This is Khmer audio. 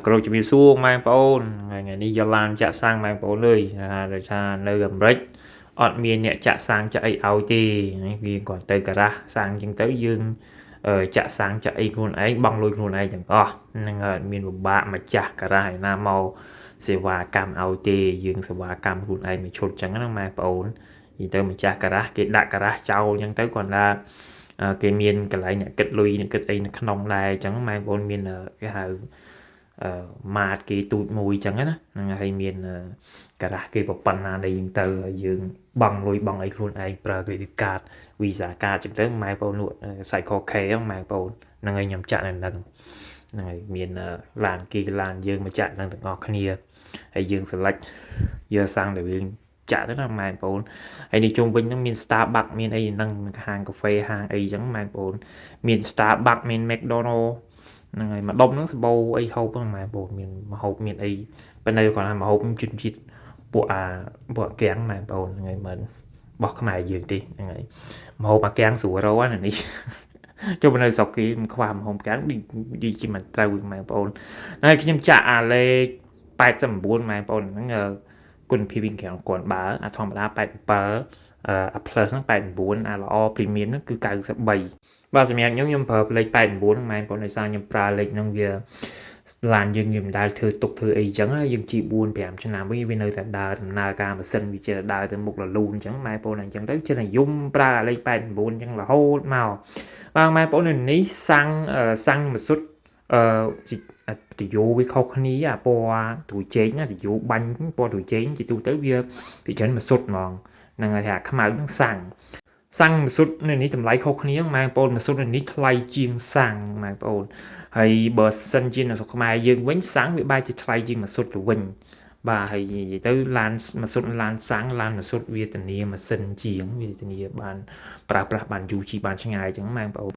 គ្រូជំរាបសួរម៉ែបងប្អូនថ្ងៃនេះយកឡានចាក់សាំងម៉ែបងប្អូនអើយដោយសារនៅអាមេរិកអត់មានអ្នកចាក់សាំងចាក់អីឲ្យទេវាគាត់ទៅការ៉ាស់សាំងអញ្ចឹងទៅយើងចាក់សាំងចាក់អីខ្លួនឯងបង់លុយខ្លួនឯងទាំងអស់ហ្នឹងហើយមានពិបាកម្ចាស់ការ៉ាស់ឯណាមកសេវាកម្មឲ្យទេយើងសេវាកម្មខ្លួនឯងមួយឈុតអញ្ចឹងណាម៉ែបងប្អូននិយាយទៅម្ចាស់ការ៉ាស់គេដាក់ការ៉ាស់ចោលអញ្ចឹងទៅគាត់ថាគេមានកន្លែងអ្នកគិតលុយអ្នកគិតអីនៅក្នុងដែរអញ្ចឹងម៉ែបងប្អូនមានគេហៅម៉ាតគេទូចមួយអញ្ចឹងណាហ្នឹងហើយមានការ៉ាស់គេប្រប៉ុណ្ណាដែលយើងទៅយើងបង់លុយបង់អីខ្លួនឯងប្រើ credit card Visa card អញ្ចឹងទៅម៉ែបងប្អូនលក់ Cycle K ហ្នឹងម៉ែបងប្អូនហ្នឹងហើយខ្ញុំចាក់នៅហ្នឹងហើយមានឡានគេឡានយើងមកចាក់នឹងទាំងអស់គ្នាហើយយើង select យកសាំងដែលយើងចាក់ទៅណាម៉ែបងប្អូនហើយនេះជុំវិញហ្នឹងមាន Starbucks មានអីហ្នឹងហាងកាហ្វេហាងអីអញ្ចឹងម៉ែបងប្អូនមាន Starbucks មាន McDonald ហ្នឹងហើយមកដុំហ្នឹងសម្បូរអីហូបហ្នឹងម៉ែបងមានមហូបមានអីប៉ុន្តែគាត់ថាមហូបជាតិពួកពួកអាកាំងម៉ែបងហ្នឹងហើយមិនបោះខ្មែរយើងទេហ្នឹងហើយមហូបអាកាំងស្រួលរកណានេះចុះនៅស្រុកគេមិនខ្វះមហូបអាកាំងឌីជាមិនត្រូវម៉ែបងប្អូនហើយខ្ញុំចាក់អាលេខ89ម៉ែបងប្អូនហ្នឹងគុណភាពវិញក្រៅគាត់បើអាធម្មតា87អា plus ហ្នឹង89អាល្អ premium ហ្នឹងគឺ93បាទសម្រាប់ខ្ញុំប្រើលេខ89ហ្នឹងម៉ែបងប្អូនដោយសារខ្ញុំប្រើលេខហ្នឹងវាឡានយើងមិនដែលធ្វើទុកធ្វើអីចឹងយើងជិះ4 5ឆ្នាំវិញវានៅតែដើរដំណើរការម៉ាស៊ីនវាចេះដើរទៅមុខរលូនអញ្ចឹងម៉ែបងប្អូនអញ្ចឹងទៅចេះតែយំប្រើលេខ89អញ្ចឹងរហូតមកបាទម៉ែបងប្អូននេះសាំងម៉ាស៊ុតទីយោវាខុសគ្នាអាពណ៌ទូជែងណាទីយោបាញ់ពណ៌ទូជែងជាទូទៅវាពីច្រើនម៉ាស៊ុតហ្មងហ្នឹងហើយថាខ្មៅហ្នឹងសាំងម៉ាស៊ុតនេះតម្លៃខុសគ្នាម៉ែបងប្អូនម៉ាស៊ុតនេះថ្លៃជាងសាំងម៉ែបងប្អូនហើយបើសិនជានៅស្រុកខ្មែរយើងវិញសាំងវាបែរជាថ្លៃជាងម៉ាស៊ុតទៅវិញបាទហើយនិយាយទៅឡានម៉ាស៊ុតឡានសាំងឡានម៉ាស៊ុតវាធានាម៉ាស៊ីនជាងវាធានាបានប្រើប្រាស់បានយូរជីបានឆ្ងាយអញ្ចឹងម៉ែបងប្អូន